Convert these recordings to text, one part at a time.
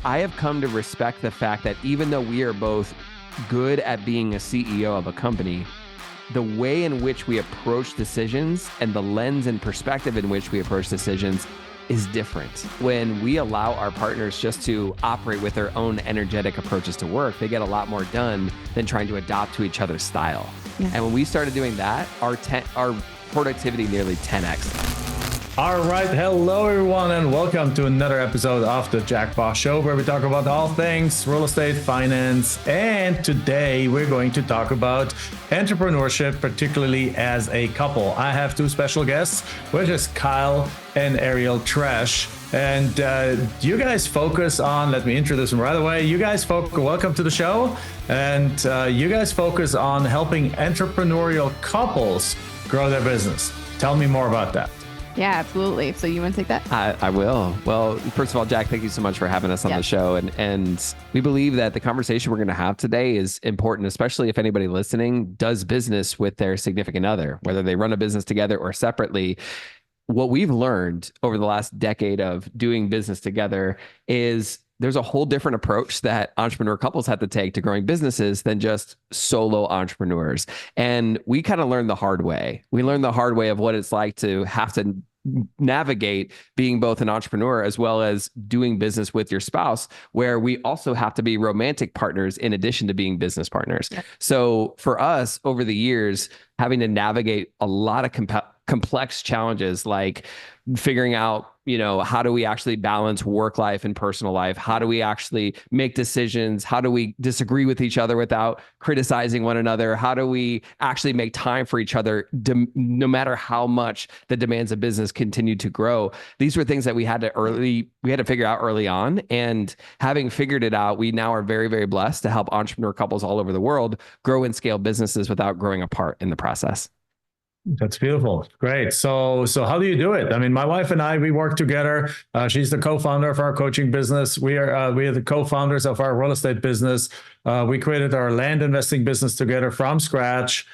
I have come to respect the fact that even though we are both good at being a CEO of a company, the way in which we approach decisions and the lens and perspective in which we approach decisions is different. When we allow our partners just to operate with their own energetic approaches to work, they get a lot more done than trying to adapt to each other's style. Yeah. And when we started doing that, our productivity nearly 10x. All right. Hello, everyone, and welcome to another episode of the Jack Bosch Show, where we talk about all things real estate, finance. And today we're going to talk about entrepreneurship, particularly as a couple. I have two special guests, which is Kyle and Ariel Tresch. And you guys focus on, let me introduce them right away. You guys welcome to the show. And you guys focus on helping entrepreneurial couples grow their business. Tell me more about that. Yeah, absolutely. So you want to take that? I will. Well, first of all, Jack, thank you so much for having us on the show. And we believe that the conversation we're going to have today is important, especially if anybody listening does business with their significant other, whether they run a business together or separately. What we've learned over the last decade of doing business together is there's a whole different approach that entrepreneur couples have to take to growing businesses than just solo entrepreneurs. And we kind of learned the hard way. We learned the hard way of what it's like to have to navigate being both an entrepreneur as well as doing business with your spouse, where we also have to be romantic partners in addition to being business partners. Yeah. So for us over the years, having to navigate a lot of complex challenges like figuring out, how do we actually balance work life and personal life? How do we actually make decisions? How do we disagree with each other without criticizing one another? How do we actually make time for each other no matter how much the demands of business continue to grow? These were things that we had to figure out early on. And having figured it out, we now are very, very blessed to help entrepreneur couples all over the world grow and scale businesses without growing apart in the process. That's beautiful. Great. So how do you do it? I mean, my wife and I, we work together. She's the co-founder of our coaching business. We are the co-founders of our real estate business. We created our land investing business together from scratch.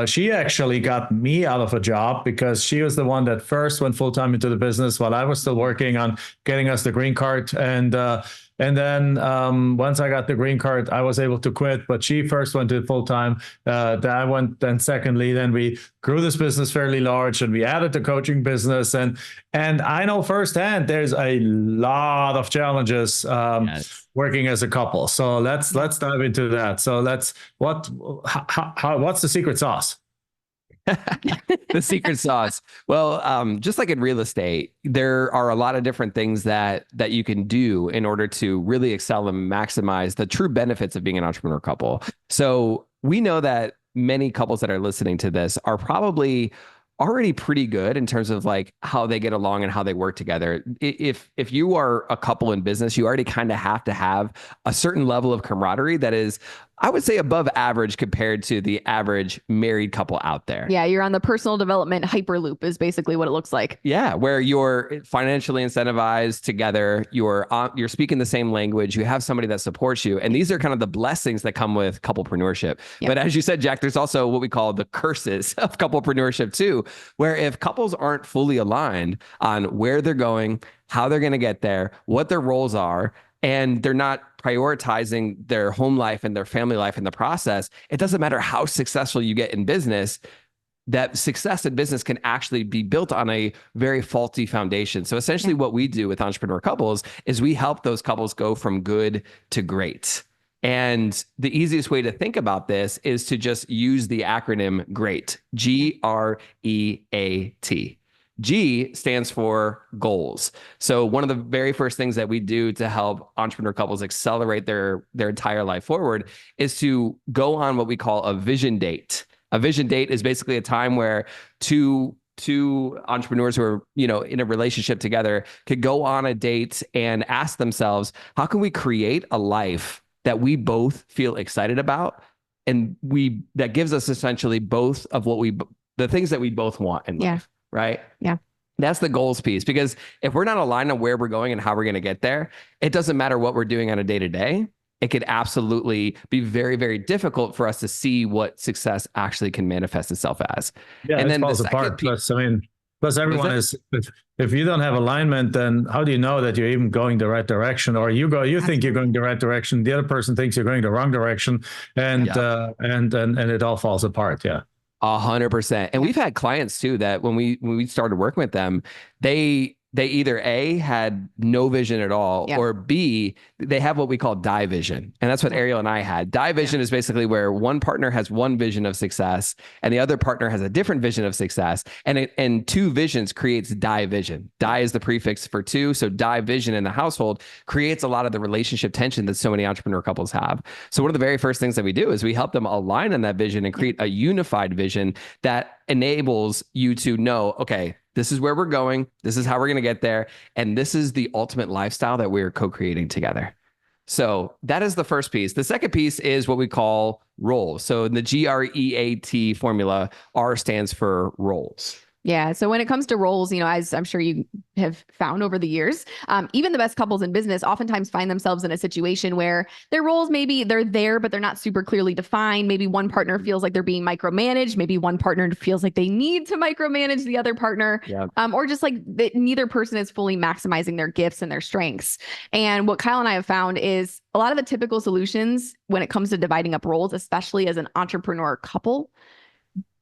She actually got me out of a job because she was the one that first went full-time into the business while I was still working on getting us the green card. And then once I got the green card, I was able to quit, but she first went to full-time. Then I went, then secondly, then we grew this business fairly large and we added the coaching business. And I know firsthand, there's a lot of challenges working as a couple. So let's dive into that. So what's the secret sauce? The secret sauce. Well, just like in real estate, there are a lot of different things that you can do in order to really excel and maximize the true benefits of being an entrepreneur couple. So we know that many couples that are listening to this are probably already pretty good in terms of like how they get along and how they work together. If you are a couple in business, you already kind of have to have a certain level of camaraderie that is, I would say, above average compared to the average married couple out there. Yeah, you're on the personal development hyperloop is basically what it looks like. Yeah, where you're financially incentivized together, you're speaking the same language, you have somebody that supports you. And these are kind of the blessings that come with couplepreneurship. Yep. But as you said, Jack, there's also what we call the curses of couplepreneurship too, where if couples aren't fully aligned on where they're going, how they're going to get there, what their roles are, and they're not prioritizing their home life and their family life in the process, it doesn't matter how successful you get in business, that success in business can actually be built on a very faulty foundation. So essentially what we do with entrepreneur couples is we help those couples go from good to great. And the easiest way to think about this is to just use the acronym GREAT, G-R-E-A-T. G stands for goals. So one of the very first things that we do to help entrepreneur couples accelerate their entire life forward is to go on what we call a vision date. A vision date is basically a time where two entrepreneurs who are, in a relationship together could go on a date and ask themselves, how can we create a life that we both feel excited about? And that gives us essentially both of the things that we both want in life. Right? Yeah. That's the goals piece, because if we're not aligned on where we're going and how we're going to get there, it doesn't matter what we're doing on a day-to-day. It could absolutely be very, very difficult for us to see what success actually can manifest itself as. Yeah, and then falls apart. But Plus, everyone is. If you don't have alignment, then how do you know that you're even going the right direction? Or you think you're going the right direction, the other person thinks you're going the wrong direction, and it all falls apart. Yeah. 100%. And we've had clients too that when we started working with them, they either A, had no vision at all, or B, they have what we call die vision. And that's what Ariel and I had. Die vision is basically where one partner has one vision of success and the other partner has a different vision of success. And two visions creates die vision. Die is the prefix for two. So die vision in the household creates a lot of the relationship tension that so many entrepreneur couples have. So one of the very first things that we do is we help them align on that vision and create a unified vision that enables you to know, okay, this is where we're going. This is how we're going to get there. And this is the ultimate lifestyle that we're co-creating together. So that is the first piece. The second piece is what we call roles. So in the GREAT formula, R stands for roles. Yeah. So when it comes to roles, as I'm sure you have found over the years, even the best couples in business oftentimes find themselves in a situation where their roles, maybe they're there, but they're not super clearly defined. Maybe one partner feels like they're being micromanaged. Maybe one partner feels like they need to micromanage the other partner, or just like that neither person is fully maximizing their gifts and their strengths. And what Kyle and I have found is a lot of the typical solutions when it comes to dividing up roles, especially as an entrepreneur couple,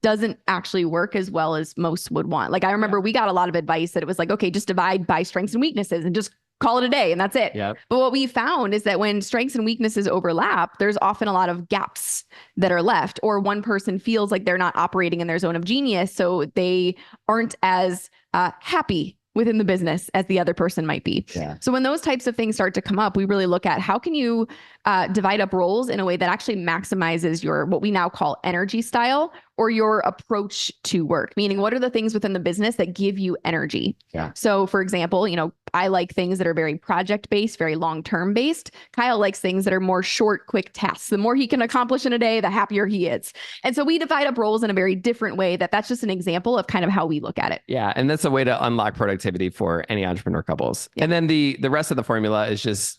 doesn't actually work as well as most would want. Like I remember we got a lot of advice that it was like, okay, just divide by strengths and weaknesses and just call it a day and that's it. But what we found is that when strengths and weaknesses overlap, there's often a lot of gaps that are left, or one person feels like they're not operating in their zone of genius. So they aren't as happy within the business as the other person might be. So when those types of things start to come up, we really look at how can you divide up roles in a way that actually maximizes your, what we now call energy style, or your approach to work, meaning what are the things within the business that give you energy? So for example, I like things that are very project-based, very long-term based. Kyle likes things that are more short, quick tasks. The more he can accomplish in a day, the happier he is. And so we divide up roles in a very different way. That's just an example of kind of how we look at it. Yeah. And that's a way to unlock productivity for any entrepreneur couples. And then the rest of the formula is just,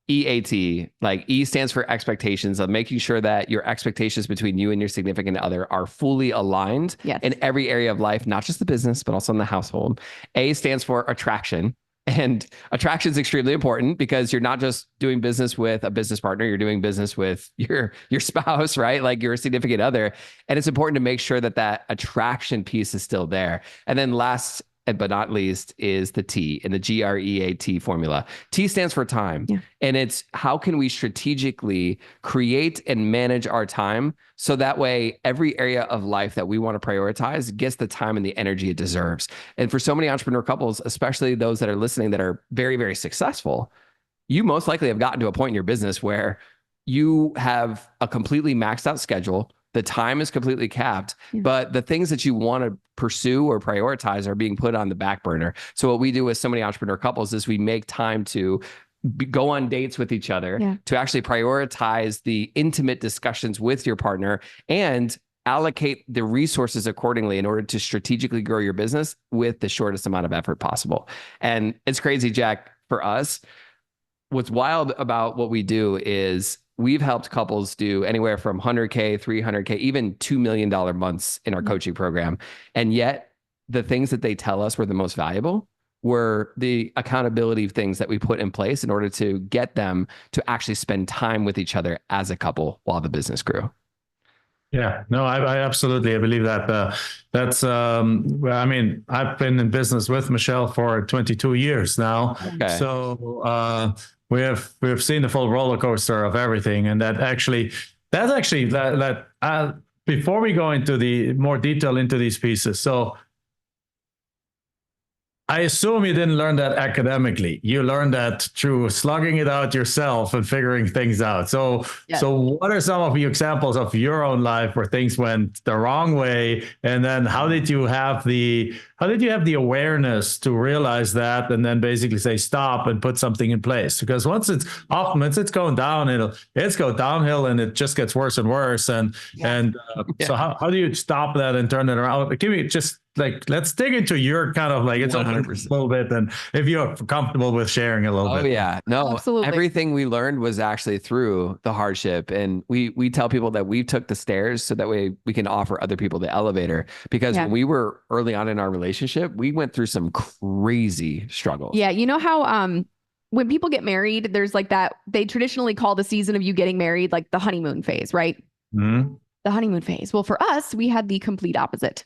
EAT, like E stands for expectations, of making sure that your expectations between you and your significant other are fully aligned in every area of life, not just the business, but also in the household. A stands for attraction. And attraction is extremely important because you're not just doing business with a business partner, you're doing business with your spouse, right? Like your significant other. And it's important to make sure that that attraction piece is still there. And then last but not least is the T in the GREAT formula. T stands for time. And it's how can we strategically create and manage our time so that way every area of life that we want to prioritize gets the time and the energy it deserves. And for so many entrepreneur couples, especially those that are listening that are very, very successful, you most likely have gotten to a point in your business where you have a completely maxed out schedule. The time is completely capped, but the things that you want to pursue or prioritize are being put on the back burner. So what we do with so many entrepreneur couples is we make time to go on dates with each other, to actually prioritize the intimate discussions with your partner and allocate the resources accordingly in order to strategically grow your business with the shortest amount of effort possible. And it's crazy, Jack, for us, what's wild about what we do is we've helped couples do anywhere from 100K, 300K, even $2 million months in our coaching program. And yet the things that they tell us were the most valuable were the accountability things that we put in place in order to get them to actually spend time with each other as a couple while the business grew. Yeah, no, I absolutely, I believe that. I mean, I've been in business with Michelle for 22 years now. So we've seen the full roller coaster of everything, and before we go into the more detail into these pieces, so I assume you didn't learn that academically. You learned that through slugging it out yourself and figuring things out. So what are some of the examples of your own life where things went the wrong way? And then how did you have the awareness to realize that and then basically say stop and put something in place? Because once it's going down, it's go downhill and it just gets worse and worse. So how do you stop that and turn it around? Give me just let's dig into your kind of like, it's 100%. a little bit, and if you're comfortable with sharing a little bit. Oh yeah, no, absolutely. everything we learned was actually through the hardship, and we tell people that we took the stairs so that way we can offer other people the elevator. Because when we were early on in our relationship, we went through some crazy struggles. Yeah, you know how when people get married, there's like that, they traditionally call the season of you getting married like the honeymoon phase, right? Mm-hmm. The honeymoon phase. Well, for us, we had the complete opposite.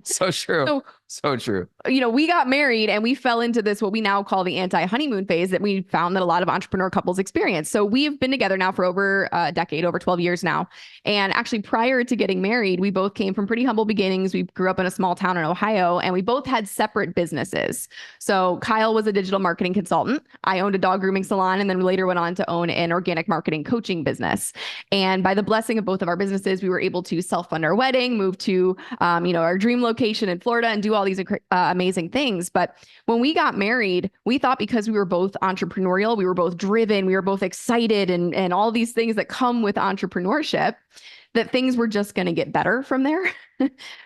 So true. So true. You know, we got married and we fell into this, what we now call the anti-honeymoon phase, that we found that a lot of entrepreneur couples experience. So we've been together now for over a decade, over 12 years now. And actually, prior to getting married, we both came from pretty humble beginnings. We grew up in a small town in Ohio, and we both had separate businesses. So Kyle was a digital marketing consultant. I owned a dog grooming salon, and then later went on to own an organic marketing coaching business. And by the blessing of both of our businesses, we were able to self-fund our wedding, move to, our dream location in Florida, and do all these amazing things. But when we got married, we thought because we were both entrepreneurial, we were both driven, we were both excited, and all these things that come with entrepreneurship, that things were just going to get better from there.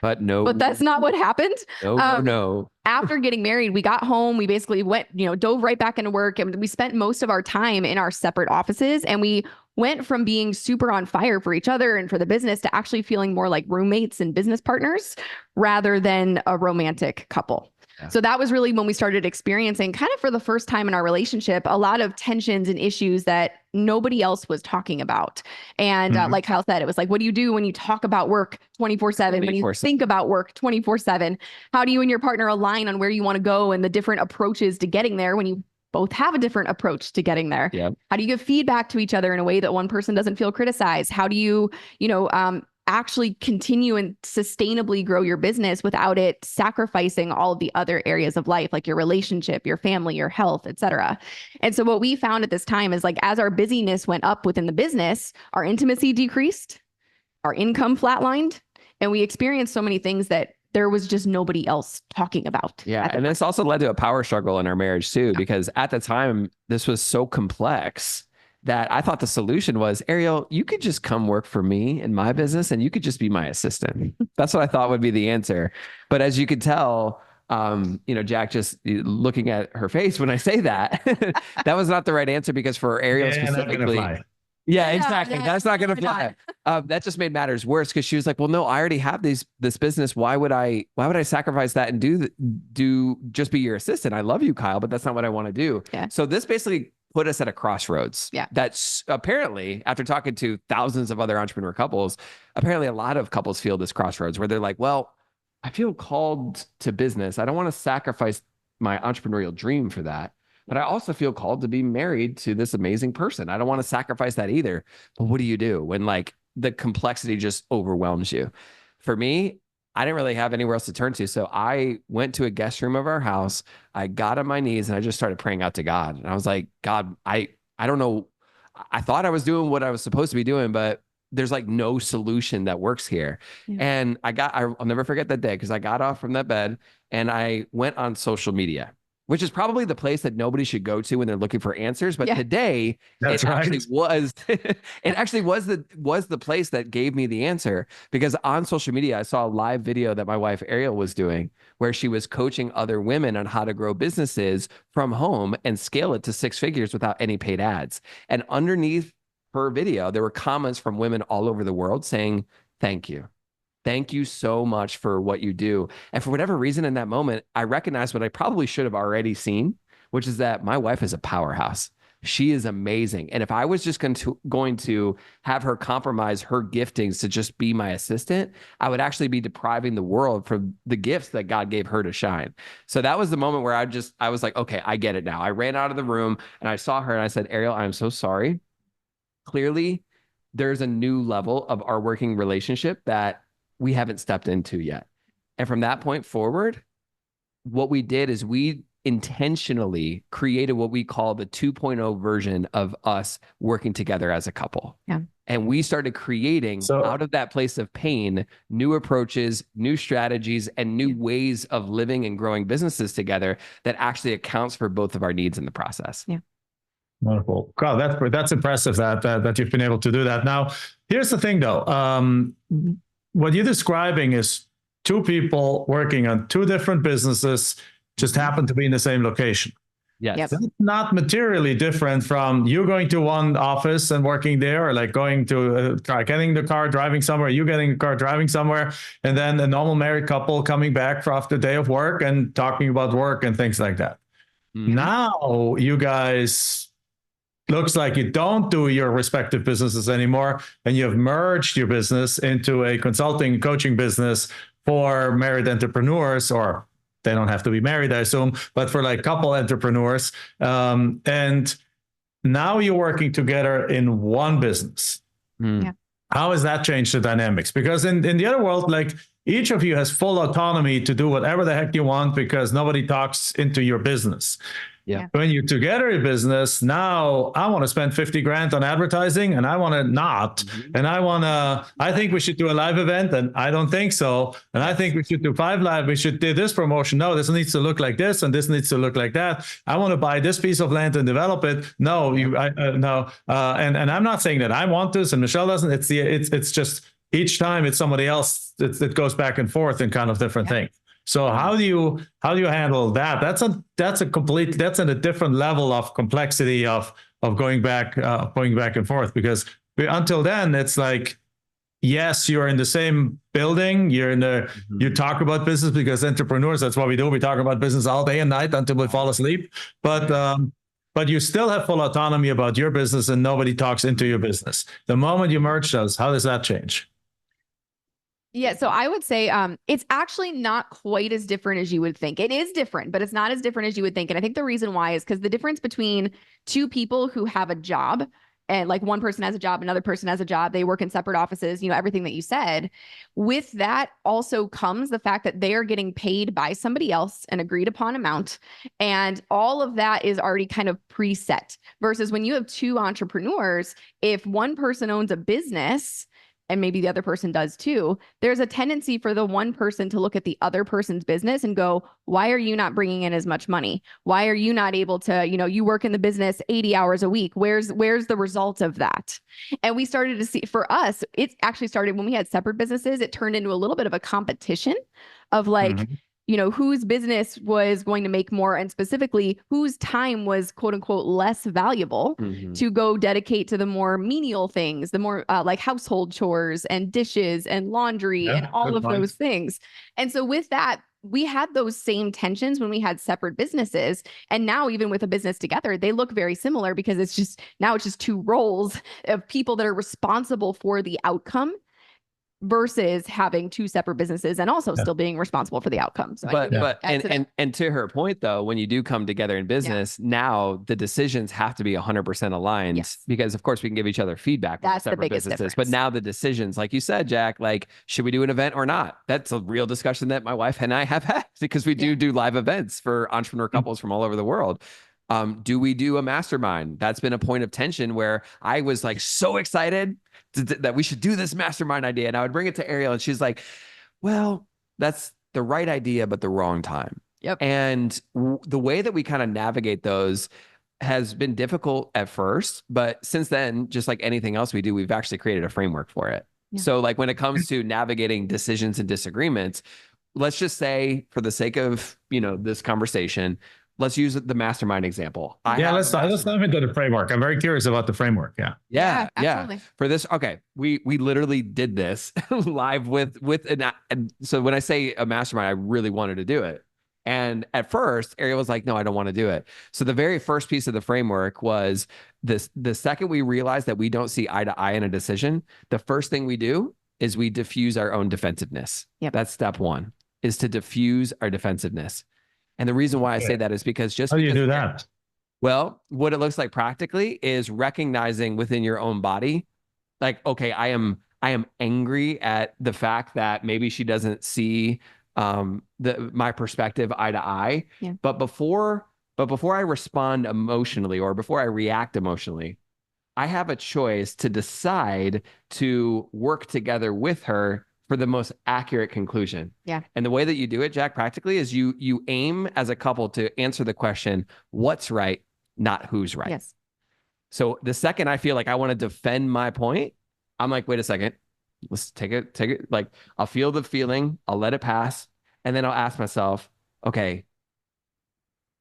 But no. But that's not what happened. No. After getting married, we got home, we basically went, dove right back into work, and we spent most of our time in our separate offices. And we went from being super on fire for each other and for the business to actually feeling more like roommates and business partners rather than a romantic couple. Yeah. So that was really when we started experiencing, kind of for the first time in our relationship, a lot of tensions and issues that nobody else was talking about. And like Kyle said, it was like, what do you do when you talk about work 24/7, when you think about work 24/7? How do you and your partner align on where you want to go and the different approaches to getting there when you both have a different approach to getting there? Yeah. How do you give feedback to each other in a way that one person doesn't feel criticized? How do you, actually continue and sustainably grow your business without it sacrificing all of the other areas of life, like your relationship, your family, your health, et cetera? And so what we found at this time is, like, as our busyness went up within the business, our intimacy decreased, our income flatlined, and we experienced so many things that there was just nobody else talking about. Yeah. And this also led to a power struggle in our marriage too, because at the time this was so complex that I thought the solution was, Ariel, you could just come work for me in my business and you could just be my assistant. That's what I thought would be the answer. But as you could tell, Jack, just looking at her face when I say that, that was not the right answer, because for Ariel specifically, exactly. That's not going to fly. That just made matters worse, because she was like, well, no, I already have this business. Why would I sacrifice that and do just be your assistant? I love you, Kyle, but that's not what I want to do. Yeah. So this basically put us at a crossroads. Yeah. That's apparently, after talking to thousands of other entrepreneur couples, apparently a lot of couples feel this crossroads where they're like, well, I feel called to business. I don't want to sacrifice my entrepreneurial dream for that. But I also feel called to be married to this amazing person. I don't want to sacrifice that either. But what do you do when, like, the complexity just overwhelms you? For me, I didn't really have anywhere else to turn to. So I went to a guest room of our house. I got on my knees and I just started praying out to God. And I was like, God, I don't know. I thought I was doing what I was supposed to be doing, but there's like no solution that works here. Yeah. And I'll never forget that day, because I got off from that bed and I went on social media, which is probably the place that nobody should go to when they're looking for answers. But today, actually was the place that gave me the answer, because on social media, I saw a live video that my wife Ariel was doing, where she was coaching other women on how to grow businesses from home and scale it to 6 figures without any paid ads. And underneath her video, there were comments from women all over the world saying, thank you. Thank you so much for what you do. And for whatever reason in that moment, I recognized what I probably should have already seen, which is that my wife is a powerhouse. She is amazing. And if I was just going to have her compromise her giftings to just be my assistant, I would actually be depriving the world from the gifts that God gave her to shine. So that was the moment where I was like, okay, I get it now. I ran out of the room and I saw her and I said, Ariel, I'm so sorry. Clearly, there's a new level of our working relationship that we haven't stepped into yet. And from that point forward, what we did is we intentionally created what we call the 2.0 version of us working together as a couple. Yeah. And we started creating, out of that place of pain, new approaches, new strategies, and new ways of living and growing businesses together that actually accounts for both of our needs in the process. Yeah. Wonderful. God, that's impressive that you've been able to do that. Now, here's the thing though. What you're describing is two people working on two different businesses, just happen to be in the same location. Yes. Yep. That's not materially different from you going to one office and working there, or like going to getting the car, driving somewhere, you getting a car, driving somewhere, and then a normal married couple coming back for after the day of work and talking about work and things like that. Now you guys looks like you don't do your respective businesses anymore, and you have merged your business into a consulting coaching business for married entrepreneurs, or they don't have to be married, I assume, but for like couple entrepreneurs. And now you're working together in one business. Yeah. How has that changed the dynamics? Because in the other world, like each of you has full autonomy to do whatever the heck you want because nobody talks into your business. Yeah. When you're together in business, now I want to spend 50 grand on advertising and I want to not. And I think we should do a live event and I don't think so. And I think we should do 5 live. We should do this promotion. No, this needs to look like this and this needs to look like that. I want to buy this piece of land and develop it. No, no. And I'm not saying that I want this and Michelle doesn't. It's just each time it's somebody else. It goes back and forth in kind of different things. So how do you handle that? That's in a different level of complexity of going back and forth, because until then it's like, yes, you're in the same building, you talk about business because entrepreneurs, that's what we do. We talk about business all day and night until we fall asleep. But you still have full autonomy about your business and nobody talks into your business. The moment you merge those, how does that change? Yeah, so I would say it's actually not quite as different as you would think. It is different, but it's not as different as you would think. And I think the reason why is because the difference between two people who have a job, and like one person has a job, another person has a job, they work in separate offices, everything that you said, with that also comes the fact that they are getting paid by somebody else, an agreed upon amount. And all of that is already kind of preset versus when you have two entrepreneurs, if one person owns a business, and maybe the other person does too, there's a tendency for the one person to look at the other person's business and go, why are you not bringing in as much money? Why are you not able to, you work in the business 80 hours a week. Where's the result of that? And we started to see, for us, it actually started when we had separate businesses. It turned into a little bit of a competition of like, whose business was going to make more, and specifically whose time was quote unquote less valuable to go dedicate to the more menial things, the more like household chores and dishes and laundry and all of those things. And so with that, we had those same tensions when we had separate businesses. And now even with a business together, they look very similar because it's just two roles of people that are responsible for the outcome versus having two separate businesses and also still being responsible for the outcome. So and to her point though, when you do come together in business, now the decisions have to be 100% aligned because of course we can give each other feedback. That's the biggest difference. But now the decisions, like you said, Jack, like should we do an event or not? That's a real discussion that my wife and I have had because we do live events for entrepreneur couples from all over the world. Do we do a mastermind? That's been a point of tension where I was like so excited that we should do this mastermind idea. And I would bring it to Ariel and she's like, well, that's the right idea, but the wrong time. Yep. And the way that we kind of navigate those has been difficult at first, but since then, just like anything else we do, we've actually created a framework for it. Yeah. So like when it comes to navigating decisions and disagreements, let's just say for the sake of, this conversation, let's use the mastermind example. Let's dive into the framework. I'm very curious about the framework. Yeah. For this, okay, we literally did this live with and so when I say a mastermind, I really wanted to do it. And at first, Ariel was like, no, I don't want to do it. So the very first piece of the framework was this: the second we realize that we don't see eye to eye in a decision, the first thing we do is we diffuse our own defensiveness. Yep. That's step one, is to diffuse our defensiveness. And the reason why I say that is because how do you do that? Well, what it looks like practically is recognizing within your own body, like, okay, I am angry at the fact that maybe she doesn't see my perspective eye to eye. Yeah. But before I respond emotionally or before I react emotionally, I have a choice to decide to work together with her for the most accurate conclusion. Yeah. And the way that you do it, Jack, practically is you aim as a couple to answer the question, what's right, not who's right. Yes. So the second I feel like I want to defend my point, I'm like, wait a second, Let's take it. Like, I'll feel the feeling, I'll let it pass. And then I'll ask myself, okay,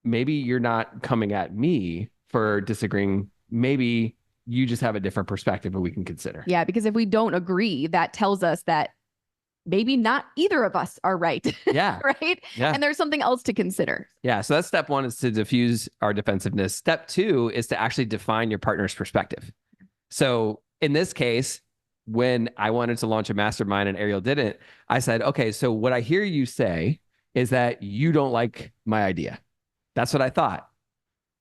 maybe you're not coming at me for disagreeing. Maybe you just have a different perspective that we can consider. Yeah, because if we don't agree, that tells us that maybe not either of us are right. Yeah. Right. Yeah. And there's something else to consider. Yeah. So that's step one, is to diffuse our defensiveness. Step two is to actually define your partner's perspective. So in this case, when I wanted to launch a mastermind and Ariel didn't, I said, okay, so what I hear you say is that you don't like my idea. That's what I thought.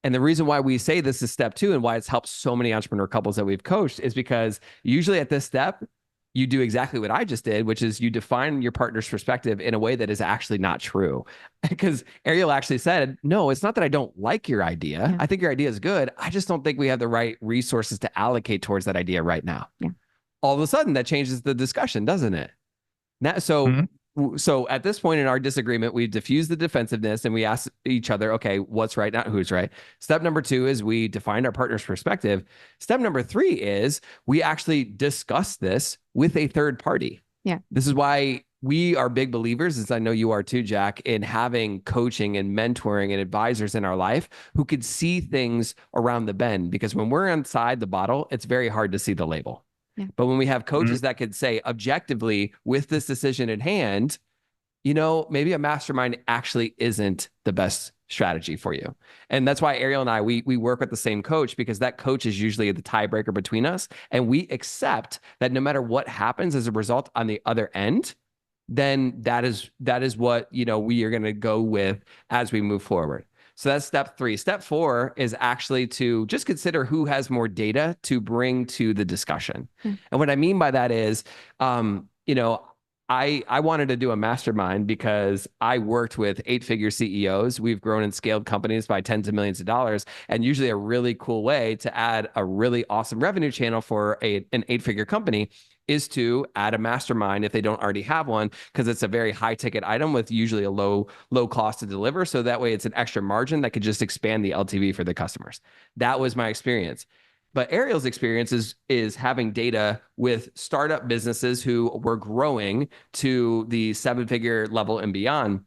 And the reason why we say this is step two and why it's helped so many entrepreneur couples that we've coached is because usually at this step, you do exactly what I just did, which is you define your partner's perspective in a way that is actually not true. Because Ariel actually said, no, it's not that I don't like your idea. Yeah. I think your idea is good. I just don't think we have the right resources to allocate towards that idea right now. Yeah. All of a sudden that changes the discussion, doesn't it? Now, so at this point in our disagreement, we've diffused the defensiveness and we ask each other, okay, what's right, not who's right. Step number two is we defined our partner's perspective. Step number three is we actually discuss this with a third party. Yeah. This is why we are big believers, as I know you are too, Jack, in having coaching and mentoring and advisors in our life who could see things around the bend. Because when we're inside the bottle, it's very hard to see the label. Yeah. But when we have coaches that could say objectively, with this decision in hand, you know, maybe a mastermind actually isn't the best strategy for you. And that's why Ariel and I, we work with the same coach, because that coach is usually the tiebreaker between us. And we accept that no matter what happens as a result on the other end, then that is what, you know, we are going to go with as we move forward. So that's step three. Step four is actually to just consider who has more data to bring to the discussion. And what I mean by that is, you know, I wanted to do a mastermind because I worked with 8-figure CEOs. We've grown and scaled companies by tens of millions of dollars. And usually a really cool way to add a really awesome revenue channel for an 8-figure company is to add a mastermind if they don't already have one, because it's a very high ticket item with usually a low cost to deliver. So that way it's an extra margin that could just expand the LTV for the customers. That was my experience. But Ariel's experience is having data with startup businesses who were growing to the 7-figure level and beyond.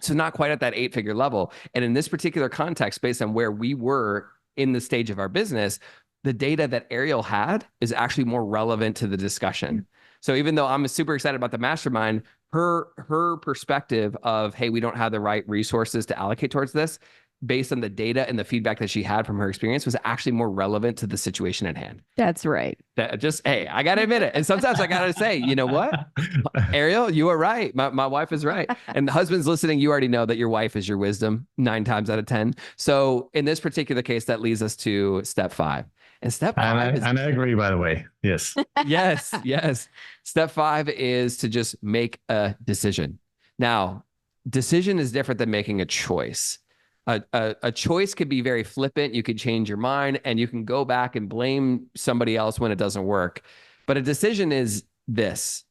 So not quite at that 8-figure level. And in this particular context, based on where we were in the stage of our business, the data that Ariel had is actually more relevant to the discussion. So even though I'm super excited about the mastermind, her perspective of, hey, we don't have the right resources to allocate towards this, based on the data and the feedback that she had from her experience, was actually more relevant to the situation at hand. That's right. Hey, I got to admit it. And sometimes I got to say, you know what? Ariel, you are right. My wife is right. And the husbands listening, you already know that your wife is your wisdom 9 times out of 10. So in this particular case, that leads us to step 5. And step 5 and I agree, by the way. Yes. Yes. Step 5 is to just make a decision. Now, decision is different than making a choice. A choice could be very flippant. You could change your mind and you can go back and blame somebody else when it doesn't work. But a decision is this.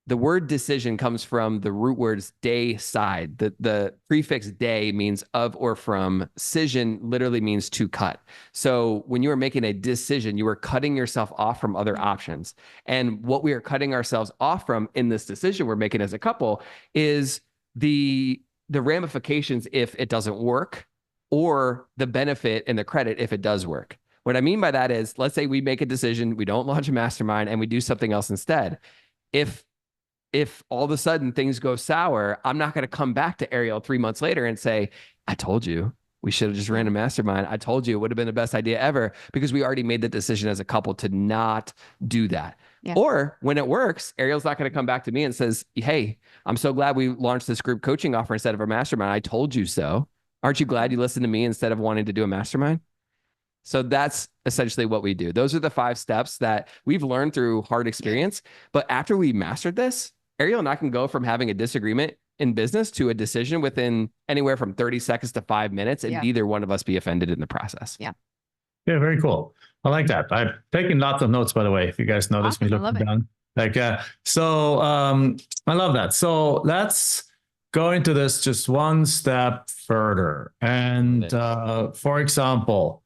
The word decision comes from the root words day, side. The prefix day means of or from. Scission literally means to cut. So when you are making a decision, you are cutting yourself off from other options. And what we are cutting ourselves off from in this decision we're making as a couple is the ramifications if it doesn't work, or the benefit and the credit if it does work. What I mean by that is, let's say we make a decision, we don't launch a mastermind, and we do something else instead. If all of a sudden things go sour, I'm not going to come back to Ariel 3 months later and say, I told you we should have just ran a mastermind. I told you it would have been the best idea ever, because we already made the decision as a couple to not do that. Yeah. Or when it works, Ariel's not going to come back to me and says, hey, I'm so glad we launched this group coaching offer instead of a mastermind. I told you so. Aren't you glad you listened to me instead of wanting to do a mastermind? So that's essentially what we do. Those are the 5 steps that we've learned through hard experience. But after we mastered this, Ariel and I can go from having a disagreement in business to a decision within anywhere from 30 seconds to 5 minutes, and neither one of us be offended in the process. Yeah. Yeah, very cool. I like that. I've taken lots of notes, by the way, if you guys notice me looking down. I love that. So let's go into this just one step further. And for example,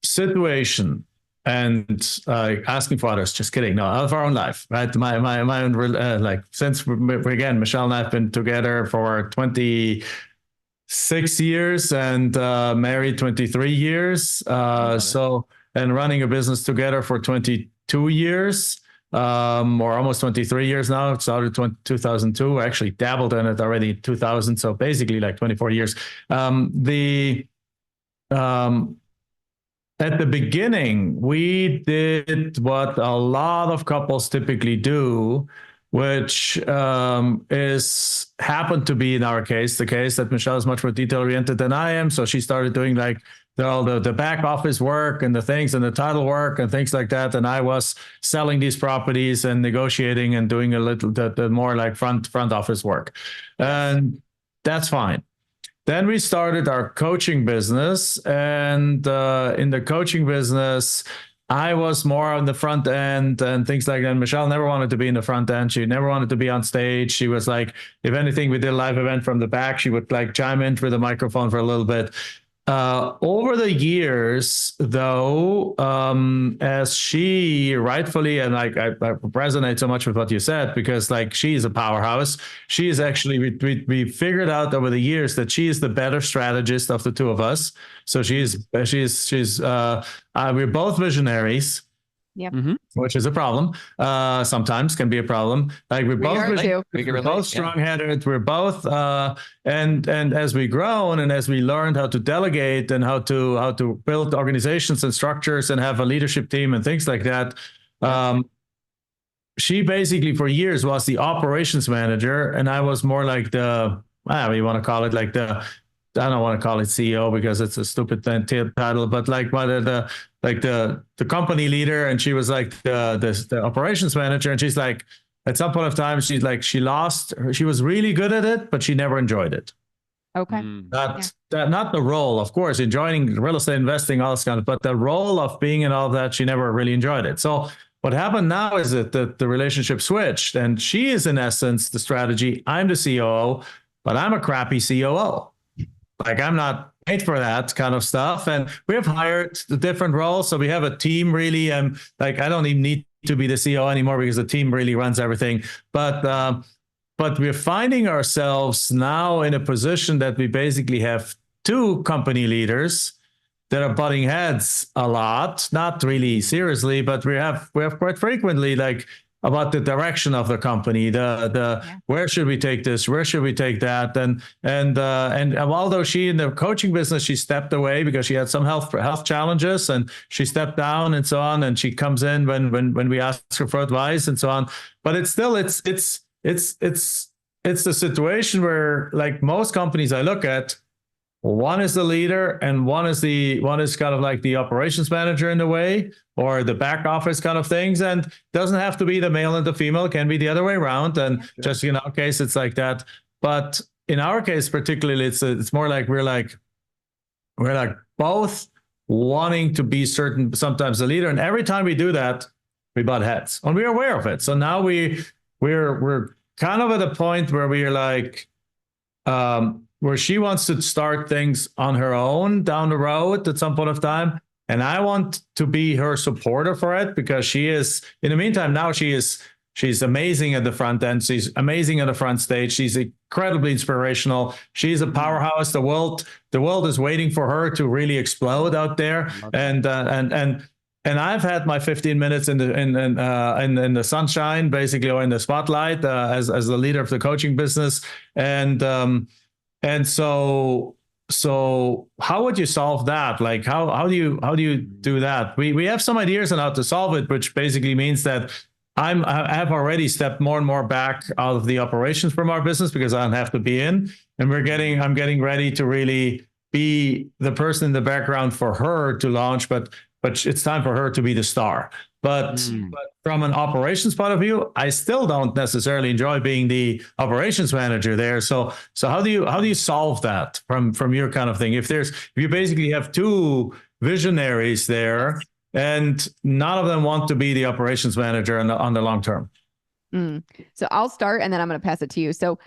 situation, and asking for others. Just kidding. No, out of our own life, right? My own, like, since again, Michelle and I have been together for 26 years and married 23 years. So, and running a business together for 22 years, or almost 23 year now. It started 2002. I actually dabbled in it already in 2000. So basically like 24 years. At the beginning, we did what a lot of couples typically do, which is happened to be in our case, the case that Michelle is much more detail oriented than I am. So she started doing like all the back office work and the things and the title work and things like that. And I was selling these properties and negotiating and doing a little the more like front office work. And that's fine. Then we started our coaching business, and in the coaching business, I was more on the front end and things like that. Michelle never wanted to be in the front end. She never wanted to be on stage. She was like, if anything, we did a live event from the back, she would like chime in through the microphone for a little bit. Over the years, though, as she rightfully, and like I resonate so much with what you said, because like she's a powerhouse. She is actually, we figured out over the years that she is the better strategist of the two of us. So she's we're both visionaries. Yep. Which is a problem. Sometimes can be a problem. Like we're both strong-headed. We're both, and as we grown and as we learned how to delegate and how to build organizations and structures and have a leadership team and things like that. She basically for years was the operations manager, and I was more like the, you want to call it like the, I don't want to call it CEO because it's a stupid title, but like the company leader, and she was like the operations manager, and she's like, at some point of time, she's like, she was really good at it, but she never enjoyed it. Okay. Not the role, of course, enjoying real estate investing, all this kind of, but the role of being in all of that, she never really enjoyed it. So what happened now is that the relationship switched, and she is in essence the strategy. I'm the COO, but I'm a crappy COO. Like I'm not paid for that kind of stuff. And we have hired the different roles. So we have a team really, like I don't even need to be the CEO anymore because the team really runs everything. But we're finding ourselves now in a position that we basically have two company leaders that are butting heads a lot, not really seriously, but we have quite frequently like about the direction of the company, where should we take this, where should we take that, and although she in the coaching business, she stepped away because she had some health challenges, and she stepped down and so on, and she comes in when we ask her for advice and so on. But it's still it's the situation where like most companies I look at, one is the leader and one is kind of like the operations manager in a way, or the back office kind of things. And doesn't have to be the male and the female, it can be the other way around. And just in our case, it's like that. But in our case, particularly, it's more like we're like both wanting to be sometimes the leader. And every time we do that, we butt heads, and we're aware of it. So now we're kind of at a point where we're like, where she wants to start things on her own down the road at some point of time. And I want to be her supporter for it, because she is, in the meantime, now she's amazing at the front end. She's amazing at the front stage. She's incredibly inspirational. She's a powerhouse. The world is waiting for her to really explode out there. And I've had my 15 minutes in the sunshine, basically, or in the spotlight, as the leader of the coaching business. And so how would you solve that? Like how do you do that? We have some ideas on how to solve it, which basically means that I have already stepped more and more back out of the operations from our business because I don't have to be in, and I'm getting ready to really be the person in the background for her to launch, but it's time for her to be the star. But from an operations point of view, I still don't necessarily enjoy being the operations manager there. So how do you solve that from your kind of thing? If you basically have two visionaries there, and none of them want to be the operations manager on the long term. So I'll start, and then I'm going to pass it to you. So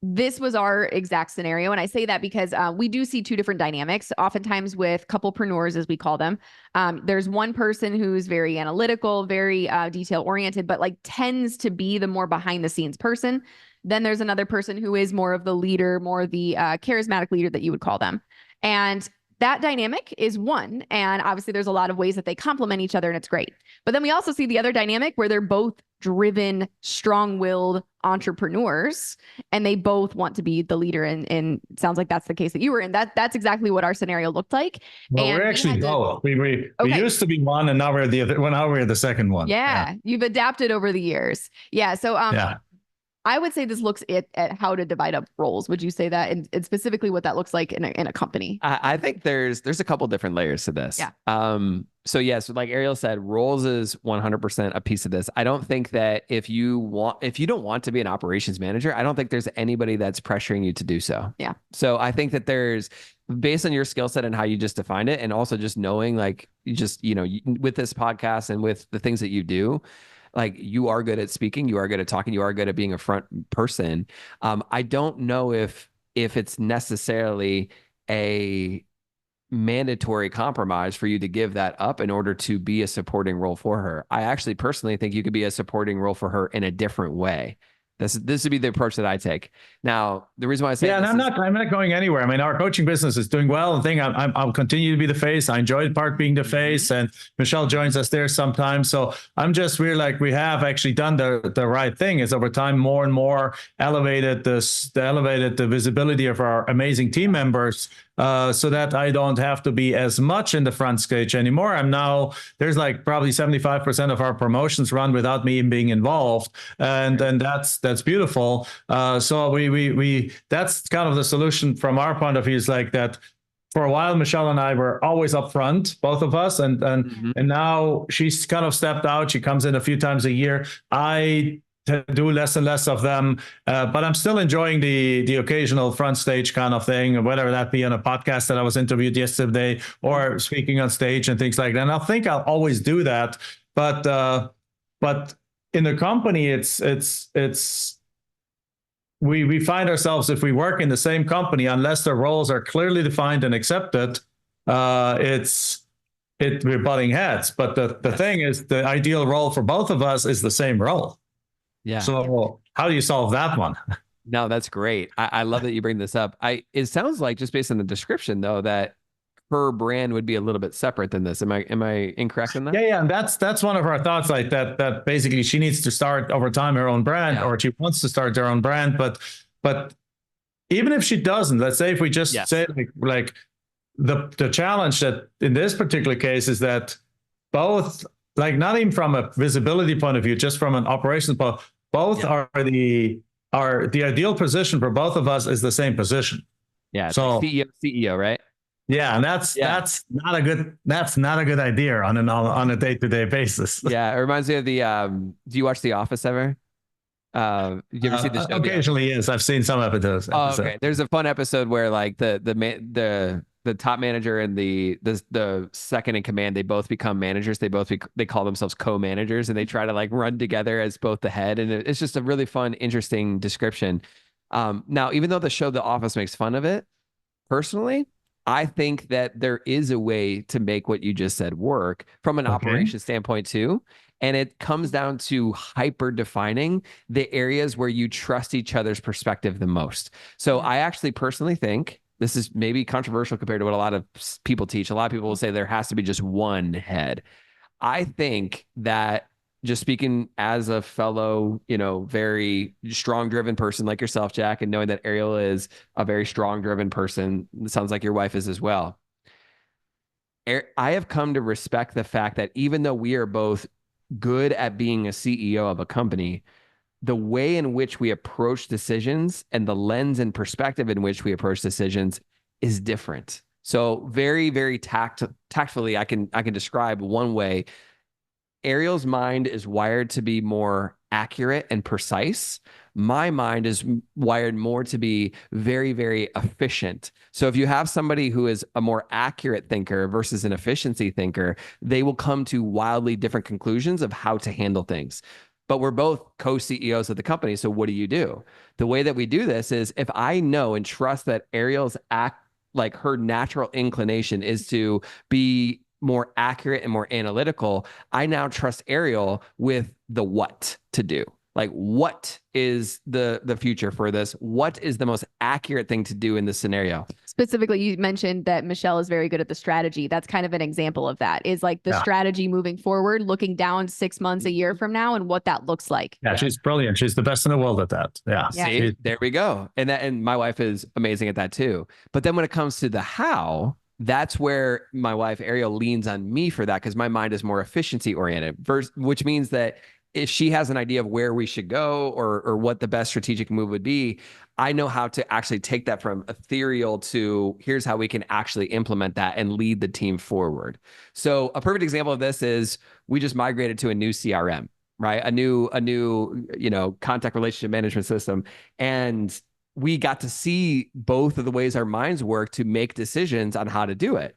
this was our exact scenario. And I say that because we do see two different dynamics, oftentimes with couplepreneurs, as we call them. There's one person who's very analytical, very detail oriented, but like tends to be the more behind the scenes person. Then there's another person who is more of the leader, more the charismatic leader that you would call them. And that dynamic is one. And obviously there's a lot of ways that they complement each other, and it's great. But then we also see the other dynamic where they're both driven, strong-willed entrepreneurs, and they both want to be the leader. And it sounds like that's the case that you were in. That's exactly what our scenario looked like. Well, and we're actually both. We Okay. used to be one, and now we're the other. Well, now we're the second one. Yeah, you've adapted over the years. Yeah. So Yeah. I would say this looks at how to divide up roles. Would you say that, and specifically what that looks like in a company? I think there's a couple different layers to this. Yeah. So yes, like Ariel said, roles is 100% a piece of this. I don't think that if you don't want to be an operations manager, I don't think there's anybody that's pressuring you to do so. Yeah. So I think that there's, based on your skill set and how you just defined it, and also just knowing, like, you just, with this podcast and with the things that you do, like, you are good at speaking, you are good at talking, you are good at being a front person. I don't know if it's necessarily a mandatory compromise for you to give that up in order to be a supporting role for her. I actually personally think you could be a supporting role for her in a different way. This would be the approach that I take. Now, the reason why I say and I'm not going anywhere. I mean, our coaching business is doing well. The thing, I'll continue to be the face. I enjoy the part being the face, and Michelle joins us there sometimes. So we're like, we have actually done the right thing. Is over time more and more elevated the visibility of our amazing team members. So that I don't have to be as much in the front stage anymore. There's like probably 75% of our promotions run without me even being involved. And that's beautiful. So we that's kind of the solution from our point of view, is like that. For a while, Michelle and I were always up front, both of us. And now she's kind of stepped out. She comes in a few times a year. I to do less and less of them, but I'm still enjoying the occasional front stage kind of thing, whether that be on a podcast that I was interviewed yesterday or speaking on stage and things like that. And I think I'll always do that, but in the company, we find ourselves, if we work in the same company, unless the roles are clearly defined and accepted, we're butting heads. But the thing is, the ideal role for both of us is the same role. Yeah. So how do you solve that one? No, that's great. I love that you bring this up. It sounds like, just based on the description, though, that her brand would be a little bit separate than this. Am I incorrect in that? Yeah. And that's one of our thoughts, like that basically she needs to start over time her own brand, or she wants to start her own brand. But even if she doesn't, let's say if we just say like the challenge that in this particular case is that both, like, not even from a visibility point of view, just from an operations point, both are the ideal position for both of us is the same position. Yeah. So CEO, right? Yeah, and that's not a good idea on a day-to-day basis. Yeah, it reminds me of the. Do you watch The Office ever? You ever see the show? Occasionally, yes, I've seen some episodes. Oh, okay. There's a fun episode where, like, the top manager and the second in command, they both become managers. They call themselves co-managers, and they try to, like, run together as both the head. And it's just a really fun, interesting description. Now, even though the show The Office makes fun of it, personally, I think that there is a way to make what you just said work from an operations standpoint too. And it comes down to hyper defining the areas where you trust each other's perspective the most. So I actually personally think, this is maybe controversial compared to what a lot of people teach. A lot of people will say there has to be just one head. I think that, just speaking as a fellow, very strong driven person like yourself, Jack, and knowing that Ariel is a very strong driven person, it sounds like your wife is as well. I have come to respect the fact that even though we are both good at being a CEO of a company, the way in which we approach decisions and the lens and perspective in which we approach decisions is different. So very, very tactfully, I can describe one way. Ariel's mind is wired to be more accurate and precise. My mind is wired more to be very, very efficient. So if you have somebody who is a more accurate thinker versus an efficiency thinker, they will come to wildly different conclusions of how to handle things. but we're both co-CEOs of the company. So what do? The way that we do this is if I know and trust that Ariel's like her natural inclination is to be more accurate and more analytical, I now trust Ariel with the what to do. Like, what is the future for this? What is the most accurate thing to do in this scenario? Specifically, you mentioned that Michelle is very good at the strategy. That's kind of an example of that, is like the strategy moving forward, looking down 6 months, a year from now, and what that looks like. Yeah, she's brilliant. She's the best in the world at that. Yeah. See, there we go. And my wife is amazing at that too. But then when it comes to the how, that's where my wife Ariel leans on me for that, because my mind is more efficiency oriented, which means that if she has an idea of where we should go or what the best strategic move would be, I know how to actually take that from ethereal to here's how we can actually implement that and lead the team forward. So a perfect example of this is we just migrated to a new CRM, right? A new, contact relationship management system. And we got to see both of the ways our minds work to make decisions on how to do it.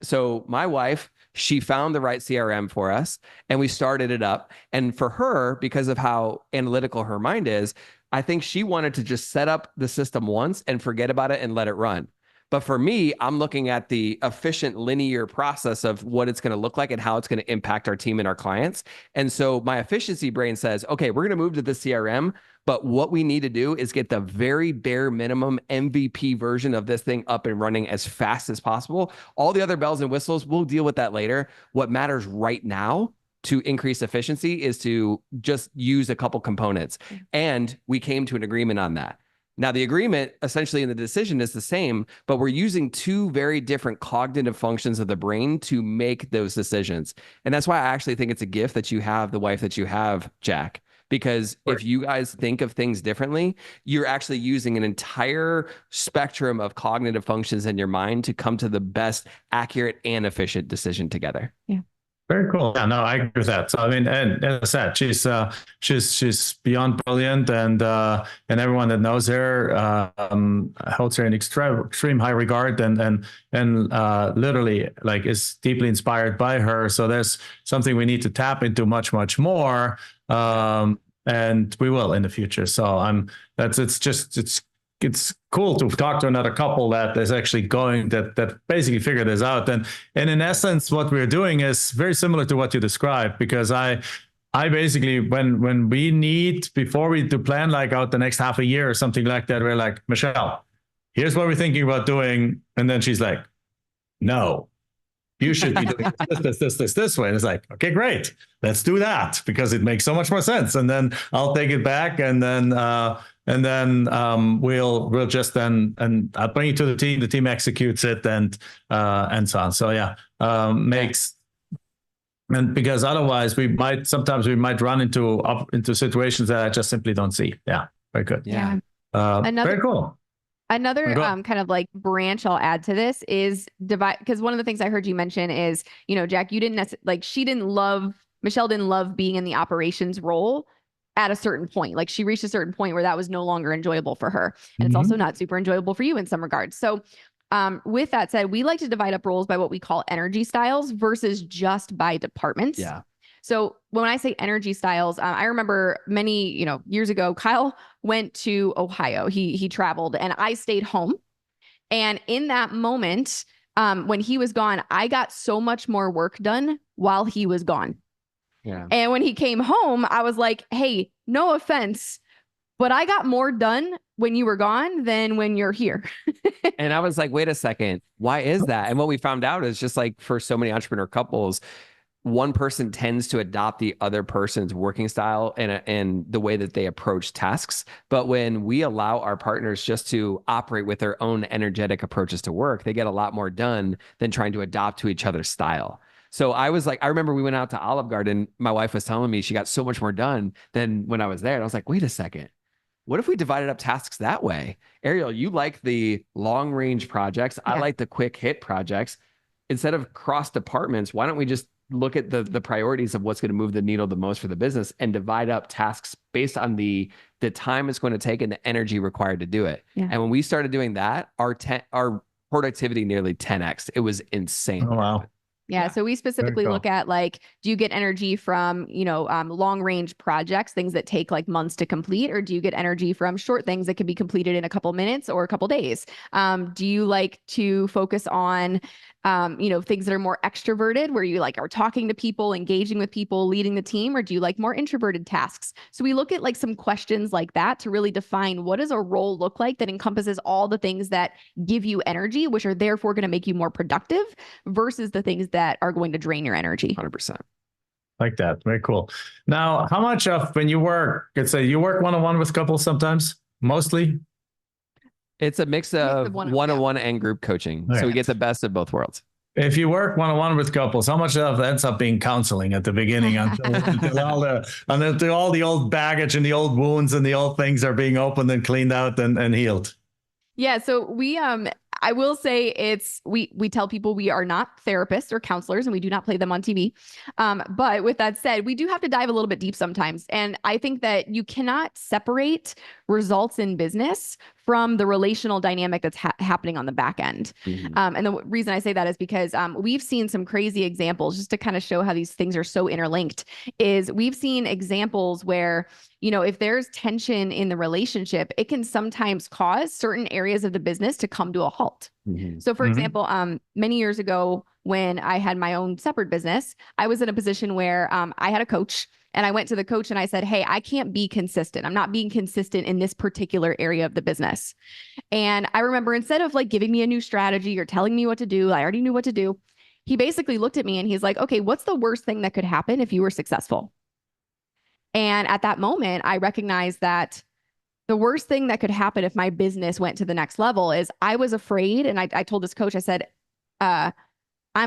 So my wife, she found the right CRM for us and we started it up. And for her, because of how analytical her mind is, I think she wanted to just set up the system once and forget about it and let it run. But for me, I'm looking at the efficient linear process of what it's going to look like and how it's going to impact our team and our clients. And so my efficiency brain says, okay, we're going to move to the CRM, but what we need to do is get the very bare minimum MVP version of this thing up and running as fast as possible. All the other bells and whistles, we'll deal with that later. What matters right now to increase efficiency is to just use a couple components. And we came to an agreement on that. Now, the agreement essentially in the decision is the same, but we're using two very different cognitive functions of the brain to make those decisions. And that's why I actually think it's a gift that you have the wife that you have, Jack, because if you guys think of things differently, you're actually using an entire spectrum of cognitive functions in your mind to come to the best accurate and efficient decision together. Yeah. Very cool. Yeah, no, I agree with that. So, I mean, and as I said, she's beyond brilliant, and everyone that knows her holds her in extreme high regard, and literally like is deeply inspired by her. So there's something we need to tap into much more, and we will in the future. So it's cool to talk to another couple that is actually going that basically figure this out. And in essence, what we're doing is very similar to what you described, because I basically, when we need, before we do plan like out the next half a year or something like that, we're like, Michelle, here's what we're thinking about doing. And then she's like, no, you should be doing this way. And it's like, okay, great. Let's do that because it makes so much more sense. And then I'll take it back, and then we'll just and I'll bring it to the team. The team executes it, and so on. So yeah, and because otherwise sometimes we might run into situations that I just simply don't see. Yeah, very good. Yeah, very cool. Another kind of like branch I'll add to this is divide, because one of the things I heard you mention is, Jack, you didn't Michelle didn't love being in the operations role at a certain point. Like she reached a certain point where that was no longer enjoyable for her. And it's also not super enjoyable for you in some regards. So with that said, we like to divide up roles by what we call energy styles versus just by departments. Yeah. So when I say energy styles, I remember many, years ago, Kyle went to Ohio. He traveled and I stayed home. And in that moment, when he was gone, I got so much more work done while he was gone. Yeah. And when he came home, I was like, hey, no offense, but I got more done when you were gone than when you're here. And I was like, wait a second, why is that? And what we found out is just like for so many entrepreneur couples, one person tends to adopt the other person's working style and the way that they approach tasks. But when we allow our partners just to operate with their own energetic approaches to work, they get a lot more done than trying to adopt to each other's style. So I was like, I remember we went out to Olive Garden. My wife was telling me she got so much more done than when I was there. And I was like, wait a second. What if we divided up tasks that way? Ariel, you like the long range projects. Yeah. I like the quick hit projects. Instead of cross departments, why don't we just look at the priorities of what's going to move the needle the most for the business and divide up tasks based on the time it's going to take and the energy required to do it. Yeah. And when we started doing that, our productivity nearly 10x. It was insane. Oh, wow. Yeah. So we specifically look at like, do you get energy from, long range projects, things that take like months to complete, or do you get energy from short things that can be completed in a couple minutes or a couple days? Do you like to focus on, things that are more extroverted, where you like are talking to people, engaging with people, leading the team, or do you like more introverted tasks? So we look at like some questions like that to really define what does a role look like that encompasses all the things that give you energy, which are therefore going to make you more productive, versus the things that are going to drain your energy. 100%. Like that. Very cool. Now, how much of when you work, let's say you work one-on-one with couples sometimes, mostly? It's a mix of one-on-one and group coaching. Okay. So we get the best of both worlds. If you work one-on-one with couples, how much of that ends up being counseling at the beginning until all the old baggage and the old wounds and the old things are being opened and cleaned out and healed? Yeah. So I will say we tell people we are not therapists or counselors, and we do not play them on TV. But with that said, we do have to dive a little bit deep sometimes. And I think that you cannot separate results in business from the relational dynamic that's happening on the back end. Mm-hmm. And the reason I say that is because we've seen some crazy examples, just to kind of show how these things are so interlinked, is we've seen examples where, if there's tension in the relationship, it can sometimes cause certain areas of the business to come to a halt. Mm-hmm. So for example, many years ago, when I had my own separate business, I was in a position where I had a coach, and I went to the coach and I said, hey, I can't be consistent. I'm not being consistent in this particular area of the business. And I remember, instead of like giving me a new strategy or telling me what to do, I already knew what to do. He basically looked at me and he's like, okay, what's the worst thing that could happen if you were successful? And at that moment, I recognized that the worst thing that could happen if my business went to the next level is I was afraid. And I told this coach, I said, I'm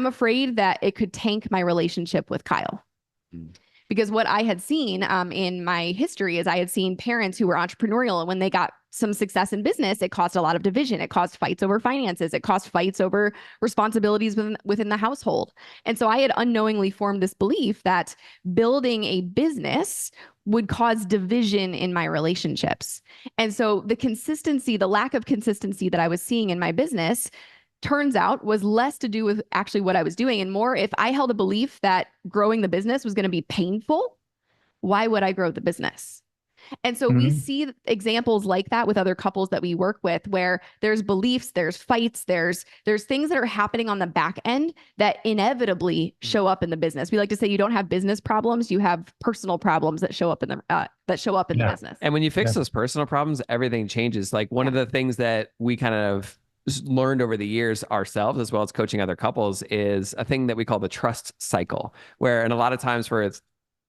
afraid that it could tank my relationship with Kyle. Because what I had seen in my history is I had seen parents who were entrepreneurial, and when they got some success in business, it caused a lot of division. It caused fights over finances. It caused fights over responsibilities within the household. And so I had unknowingly formed this belief that building a business would cause division in my relationships. And so the lack of consistency that I was seeing in my business, turns out, was less to do with actually what I was doing and more, if I held a belief that growing the business was going to be painful, why would I grow the business? And so we see examples like that with other couples that we work with, where there's beliefs, there's fights, there's things that are happening on the back end that inevitably show up in the business. We like to say you don't have business problems, you have personal problems that show up in the business. And when you fix those personal problems, everything changes. Like one of the things that we kind of learned over the years ourselves, as well as coaching other couples, is a thing that we call the trust cycle, and a lot of times for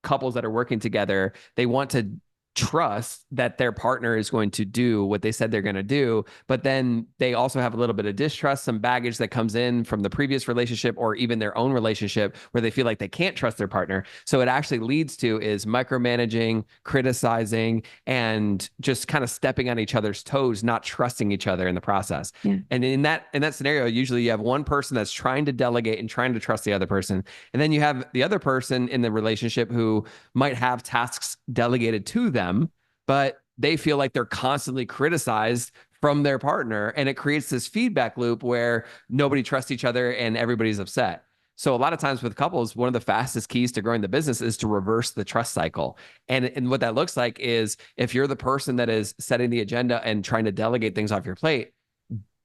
couples that are working together, they want to trust that their partner is going to do what they said they're going to do, but then they also have a little bit of distrust, some baggage that comes in from the previous relationship or even their own relationship, where they feel like they can't trust their partner. So it actually leads to is micromanaging, criticizing, and just kind of stepping on each other's toes, not trusting each other in the process. Yeah. And in that scenario, usually you have one person that's trying to delegate and trying to trust the other person, and then you have the other person in the relationship who might have tasks delegated to them, but they feel like they're constantly criticized from their partner, and it creates this feedback loop where nobody trusts each other and everybody's upset. So a lot of times with couples, one of the fastest keys to growing the business is to reverse the trust cycle. And what that looks like is, if you're the person that is setting the agenda and trying to delegate things off your plate,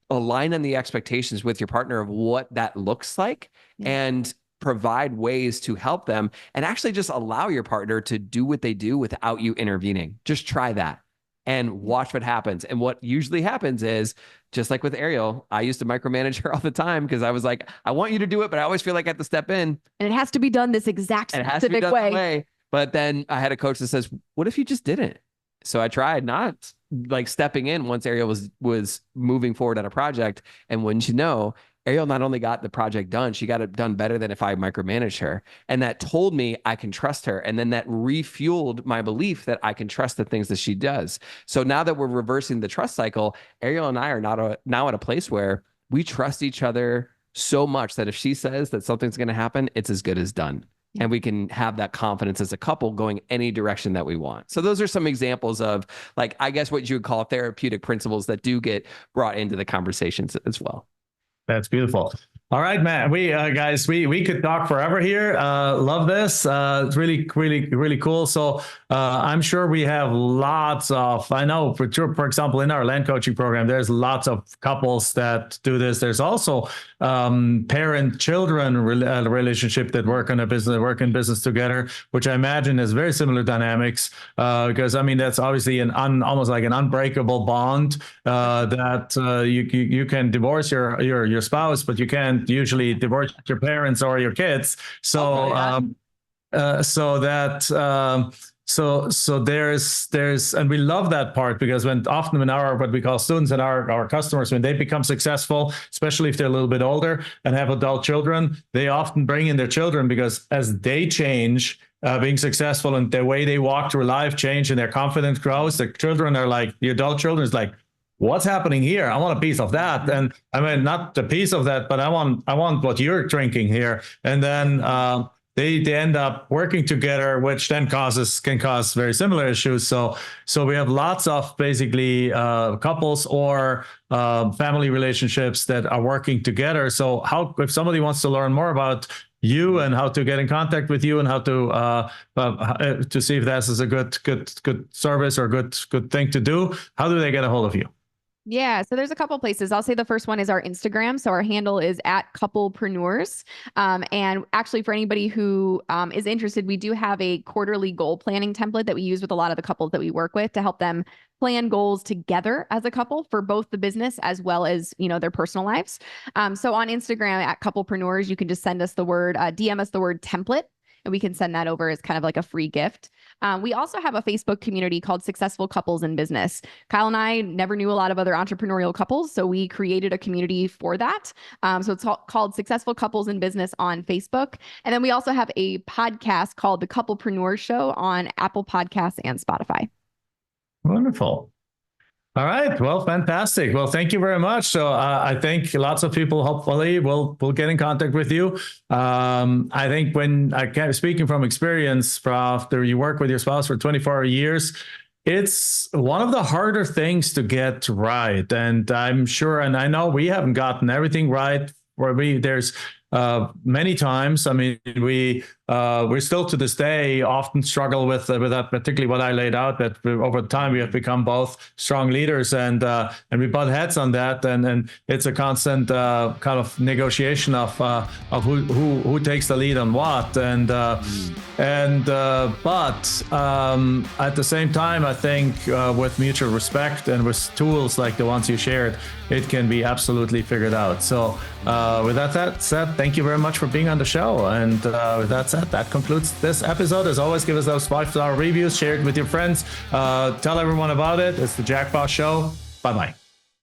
align on the expectations with your partner of what that looks like, and provide ways to help them, and actually just allow your partner to do what they do without you intervening. Just try that and watch what happens. And what usually happens is, just like with Ariel, I used to micromanage her all the time because I was like, I want you to do it, but I always feel like I have to step in. And it has to be done this exact specific way. But then I had a coach that says, what if you just didn't? So I tried not like stepping in once Ariel was moving forward on a project. And wouldn't you know, Ariel not only got the project done, she got it done better than if I micromanaged her. And that told me I can trust her. And then that refueled my belief that I can trust the things that she does. So now that we're reversing the trust cycle, Ariel and I are now at a place where we trust each other so much that if she says that something's going to happen, it's as good as done. And we can have that confidence as a couple going any direction that we want. So those are some examples of, like, I guess what you would call therapeutic principles that do get brought into the conversations as well. That's beautiful. All right, man. We guys, we could talk forever here. Love this. It's really, really, really cool. So I'm sure we have lots of. I know, for example, in our land coaching program, there's lots of couples that do this. There's also parent-children relationship that work in business together, which I imagine has very similar dynamics. Because I mean, that's obviously almost like an unbreakable bond that you can divorce your spouse, but you can't usually divorce your parents or your kids. So there's and we love that part, because when our what we call students and our customers, when they become successful, especially if they're a little bit older and have adult children, they often bring in their children, because as they change, being successful and the way they walk through life change and their confidence grows, the children are like, the adult children is like, what's happening here? I want a piece of that. And I mean, not a piece of that, but I want what you're drinking here. And then they end up working together, which then can cause very similar issues. So we have lots of basically couples or family relationships that are working together. So if somebody wants to learn more about you and how to get in contact with you and how to see if this is a good service or good thing to do, how do they get a hold of you? Yeah, so there's a couple places. I'll say the first one is our Instagram. So our handle is @Couplepreneurs. And actually, for anybody who is interested, we do have a quarterly goal planning template that we use with a lot of the couples that we work with to help them plan goals together as a couple for both the business as well as, their personal lives. So on Instagram @Couplepreneurs, you can just send us DM us the word template, and we can send that over as kind of like a free gift. We also have a Facebook community called Successful Couples in Business. Kyle and I never knew a lot of other entrepreneurial couples, so we created a community for that. So it's called Successful Couples in Business on Facebook. And then we also have a podcast called The Couplepreneurs Show on Apple Podcasts and Spotify. Wonderful. All right. Well, fantastic. Well, thank you very much. So I think lots of people hopefully will get in contact with you. I think speaking from experience, after you work with your spouse for 24 years, it's one of the harder things to get right. And I'm sure, and I know we haven't gotten everything right. There's many times. I mean, we still to this day often struggle with that, particularly what I laid out, that over time we have become both strong leaders and we butt heads on that, and it's a constant kind of negotiation of who takes the lead on what, but at the same time, I think with mutual respect and with tools like the ones you shared, it can be absolutely figured out. So with that said, thank you very much for being on the show. And with that said, that concludes this episode. As always, give us those 5-star reviews, share it with your friends, tell everyone about it. It's the Jack Bosch Show. Bye-bye.